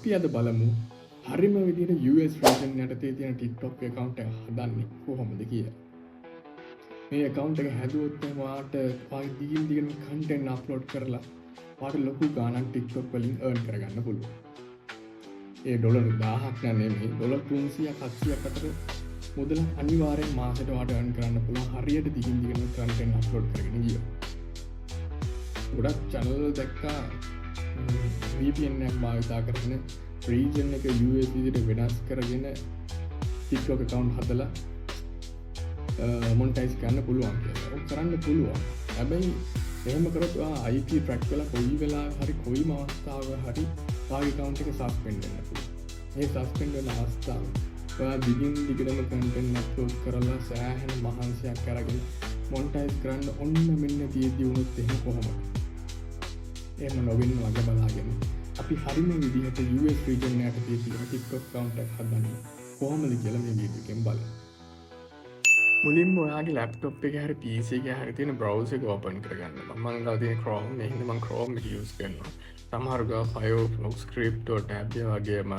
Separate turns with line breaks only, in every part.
අපි අද බලමු හරිම විදිහට US region යටතේ තියෙන TikTok account එක හදන්නේ කොහොමද කියලා. මේ account එක හැදුවොත් ඔයාට ඔයාගේ දිගින් දිගටම content upload කරලා ඔයාට ලොකු ගාණක් TikTok වලින් earn කරගන්න පුළුවන්. ඒ ඩොලර් 1000ක් නෙමෙයි ඩොලර් 300ක් 700ක් අතර මුදල අනිවාර්යෙන් මාසෙට ඔයාට earn කරන්න පුළුවන් හරියට දිගින් දිගටම content upload කරගෙන ගියොත්. ගොඩක් channel දැක්කා VPN එකක් භාවිතා කරගෙන region එක US විදිහට වෙනස් කරගෙන TikTok account හදලා monetize කරන්න පුළුවන් කියලා. ඒක කරන්න පුළුවන්. හැබැයි එහෙම කරොත් ඔයා IP track කරලා කොයි වෙලාවෙ හරි කොයිම අවස්ථාවක හරි ඔයාගේ account එක suspend වෙන්න පුළුවන්. මේ suspend වෙන අවස්ථාව ඔයා දිගින් දිගටම content upload කරලා සෑහෙන මහන්සියක් අරගෙන monetize කරන්න ඔන්න මෙන්න තියෙද්දි වුණොත් එහෙම කොහොමද? එහෙම නොවෙන්න වගේ බලාගෙන අපි හරිම විදිහට US region එකට තියෙන TikTok account එක හදන්න කොහොමද කියලා මේ වීඩියෝ එකෙන් බලමු. මුලින්ම ඔයාගේ laptop එකේ හරි PC එකේ හරි තියෙන browser එක open කරගන්න. මම ගාව තියෙන Chrome මේ හින්දා මම Chrome එක use කරනවා. සමහර ගාව Firefox script.tab වගේම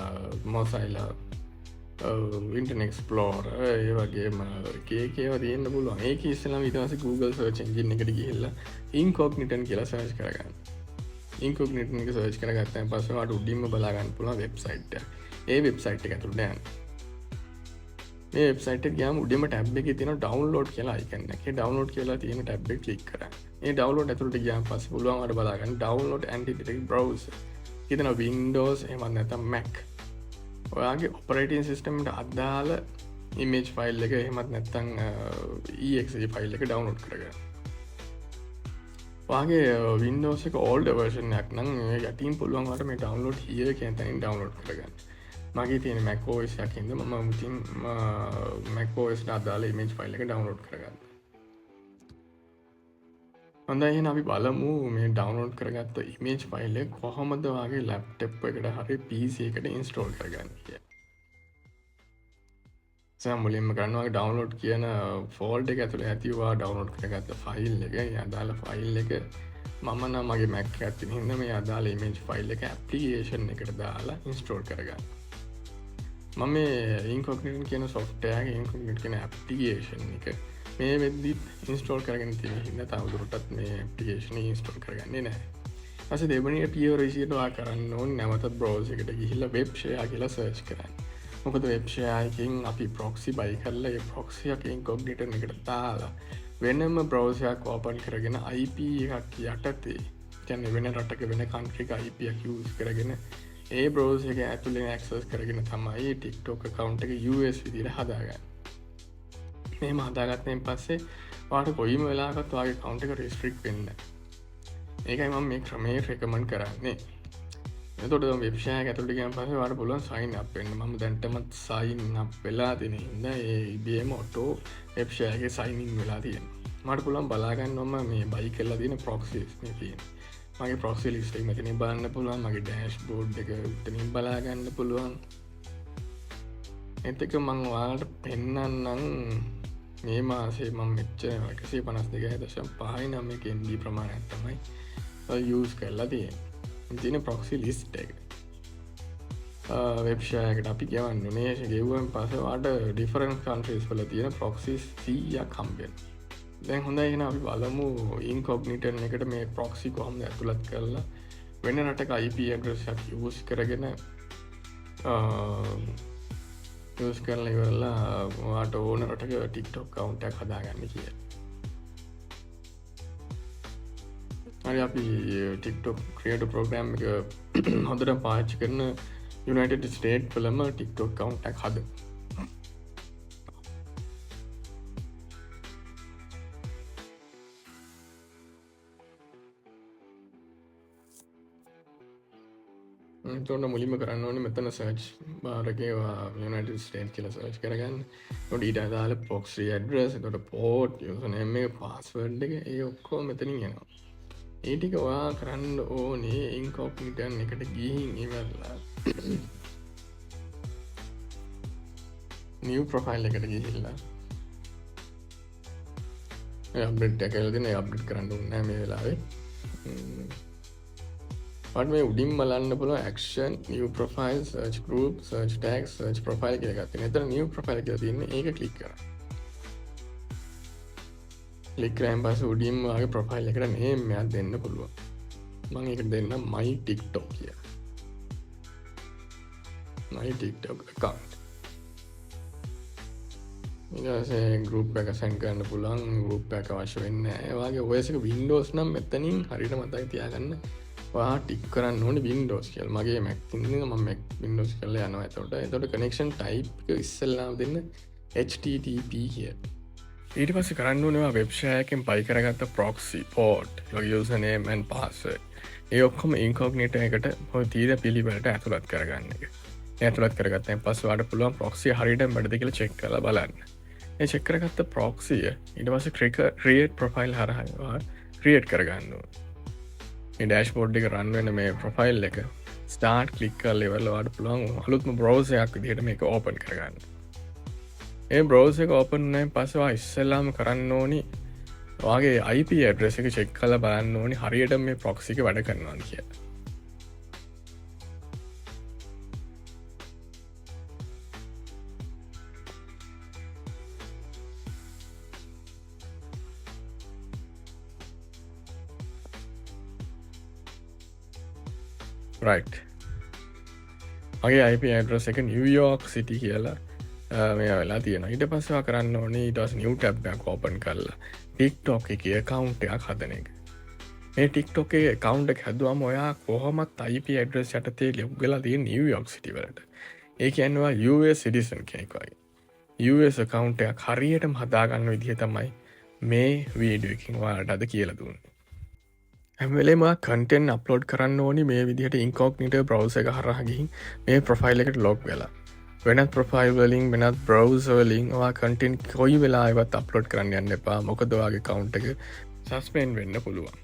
Mozilla Internet Explorer ඒ වගේම එක ඒවා තියෙන්න පුළුවන්. ඒක ඉස්සෙල්ලාම ඊට පස්සේ Google search engine එකට ගිහිල්ලා incognito කියලා search කරගන්න. incognito එක search කරගත්තාන් පස්සේ ඔයාලට උඩින්ම බලා ගන්න පුළුවන් වෙබ්සයිට් එක. ඒ වෙබ්සයිට් එක ඇතුළට යන්න. මේ වෙබ්සයිට් එක ගියාම උඩින්ම ටැබ් එකේ තියෙන download කියලා icon එක. ඒ download කියලා තියෙන ටැබ් එක ක්ලික් කරන්න. මේ download ඇතුළට ගියාන් පස්සේ පුළුවන් ඔයාලට බලා ගන්න download anti-detect browser. හිතන Windows එහෙම නැත්නම් Mac. ඔයාගේ operating system එකට අදාළ image file එක එහෙමත් නැත්නම් exe file එක download කරගන්න. ඔයාගේ Windows එක older version එකක් නම් යටින් පුළුවන් ඔයාලට මේ download here කියන තැනින් download කරගන්න. මගේ තියෙන Mac OS එකක් ඉඳන් මම මුලින් Mac OS එකට අදාළ image file එක download කරගන්න. හොඳයි එහෙනම් අපි බලමු මේ download කරගත්ත image file එක කොහොමද ඔයාගේ laptop එකට හරි PC එකට install කරගන්නේ කියලා. මුලින්ම කරන්න ඔයාගේ download කියන folder එක ඇතුලේ ඇති ඔයා download කරගත්ත file එක. ඒ අදාළ file එක මම නම් මගේ Mac එකක් තියෙන හින්දා මේ අදාළ image file එක application එකට දාලා install කරගන්න. මම මේ incognito කියන software එක incognito කියන application එක මේ වෙද්දි install කරගෙන තියෙන හින්දා තවදුරටත් මේ application එක install කරගන්නේ නැහැ. ඊපස්සේ දෙවෙනි පියවර විදියට ඔයා කරන්න ඕනේ නැවතත් browser එකට ගිහිල්ලා web share කියලා search කරන්න. මොකද web share එකෙන් අපි proxy buy කරලා ඒ proxy එක incognito එකට දාලා වෙනම browser එකක් open කරගෙන IP එකක් යටතේ කියන්නේ වෙන රටක වෙන country එක IP එකක් use කරගෙන ඒ browser එක ඇතුලේ access කරගෙන තමයි TikTok account එක US විදිහට හදාගන්නේ. මේම හදාගත්තෙන් පස්සේ ඔයාලට කොයිම වෙලාවකත් ඔයාගේ account එක restrict වෙන්නේ නැහැ. ඒකයි මම මේ ක්‍රමය recommend කරන්නේ. එතකොට web share එක ඇතුළට ගියන් පස්සේ ඔයාලට පුළුවන් sign up වෙන්න. මම දැන්ටමත් sign up වෙලා තියෙන හින්දා ඒ IBM auto web share එකේ sign in වෙලා තියෙනවා. මට පුළුවන් බලා ගන්නවම මේ buy කරලා තියෙන proxies මේ තියෙන්නේ. මගේ proxy list එක මෙතනින් බලන්න පුළුවන්. මගේ dashboard එක මෙතනින් බලා ගන්න පුළුවන්. එතක මම ඔයාලට පෙන්නන්නම් මේ මාසේ මම මෙච්චර 152.5 MB ප්‍රමාණයක් තමයි use කරලා තියෙන්නේ. තියෙන proxy list එක. web share එකට අපි කියවන්න ඕනේ. ගෙවුවන් පස්සේ ඔයාලට different countries වල තියෙන proxies 100ක් හම්බ වෙනවා. දැන් හොඳයි එහෙනම් අපි බලමු incognito එකට මේ proxy කොහොමද ඇතුළත් කරලා වෙන රටක IP address එකක් use කරගෙන use කරලා ඉවරලා ඔයාට ඕන රටක TikTok account එකක් හදාගන්න කියලා. හරි අපි TikTok creator program එක හොඳට පාවිච්චි කරන United States වලම TikTok account එකක් හදමු. එතකොට මුලින්ම කරන්න ඕනේ මෙතන search bar එකේ United States කියලා search කරගන්න. එතකොට ඊට අදාළ proxy address, එතකොට port, username එක, password එක ඒ ඔක්කොම මෙතනින් එනවා. ඒ ටික ඔයා කරන්න ඕනේ incognito එකට ගිහින් ඉවරලා new profile එකට ගිහිල්ලා ඒ අප්ඩේට් එක කියලා දෙන ඒ අප්ඩේට් කරන්න ඕනේ නැහැ මේ වෙලාවේ. වට මේ උඩින් බලන්න පුළුව ඇක්ෂන් නිය ප්‍රොෆයිල් සර්ච් ගරුප් සර්ච් ටක් සර්ච් ප්‍රොෆයිල් කියගත්ත එතර නිය ප්‍රොෆයිල් කිය තින්න ඒක කලික් කර ලික්රෑම් පස උඩින් වගේ ප්‍රොෆයිල් එකට නේමයක් දෙන්න පුළුව මං එක දෙන්න මයි ටික්ටොක් කිය මයි ටික්ටොක් account ඉසේ ගරුප් එක සැන් කරන්න පුළන් ගරුප් එක අවශ්‍ය වෙන්න ඒවාගේ ඔයසක වින්ඩෝස් නම් මෙතනින් හරිට මතයි තියාගන්න ටික් කරන්න ඕන වින්ඩෝස් කියල් මගේ මැක්තින්න ම වින්ඩෝස් කල යනවා ඇතට එතොට කනෙක්ෂන් ටයි් ඉස්සල්ලාම් දෙන්න HTTP කිය ඊට පස කරන්න නවා වෙබ්ෂයකෙන් පයි කරගත්ත ප්‍රොක්සි පෝට් ලොගියසනේමන් පාස ඒ ඔක්කොම ඉන්කෝග්නට එකට හො තීර පිළිබලට ඇතුළත් කරගන්න එක ඇතුළත් කරගත්තය පස්වාට පුළුවන් ප්‍රොක්සිය හරිට බඩද කියල චෙක් කල බලන්න චෙක්කරගත්ත ප්‍රොක්සිය ඉට පස ක්‍රියට් ප්‍රොෆයිල් හරහවා ක්‍රියට් කරගන්න ඩෑශ් බෝඩ් එක රන්වෙන මේ ප්‍රොෆයිල් එක ස්ටාර්ට් කලික්කල් ලෙවල්ලවාට පුළුවන් හලුත්ම බ්‍රෝසයක් දිට මේක ඕපන් කරගන්න ඒ බ්‍රෝස එක ඕපන්නයි පසවා ඉස්සල්ලාම කරන්න ඕනි වගේ IP ඇඩ්‍රෙස එක චෙක් කල බලන්න ඕනි හරියට මේ ප්‍රොක්සික වැඩ කරනවා කිය රයිට් මගේ IP ඇඩ්‍රස් එක නිවයෝක් සිටි කියලා මේ වෙලා තියෙන ඉට පස්සවා කරන්න ඕනේ ඉටස් නිව ටැබ්බයක් ඕපන් කරලා ටික්ටොක් එක කවුන්් එකක් හදන එක මේ ටික්ටොක් එක කවුන්් එක හැදවාම ඔයා කොහොමත් IP ඇඩ්‍රස් යටතේ ලියප් වෙලා තිය නිවයෝක් සිටිවලට ඒ ඇන්නවා US සිටිසන් කෙනෙක්වයි US කවුන්් එකක් හරියටම හදාගන්න විදිහ තමයි මේ වීඩියකින් වාට අද කියල දුන්නේ ඇමලේම කටෙන් අප්ලෝඩ් කරන්න ඕනි මේ විදිහට ඉන්කෝක්නිට බ්‍රවස එක හරහගින් මේ ප්‍රොෆයිල් එකට ලොග් වෙලා වෙනත් ප්‍රොෆයිල් වලින් වෙනත් බ්‍රවස් වලින් වා කටෙන් කොයි වෙලාවත් අප්ලෝඩ් කරන්න යන්න එපා මොකදවාගේ කවුන්් එක සස්පෙන් වෙන්න පුළුවන්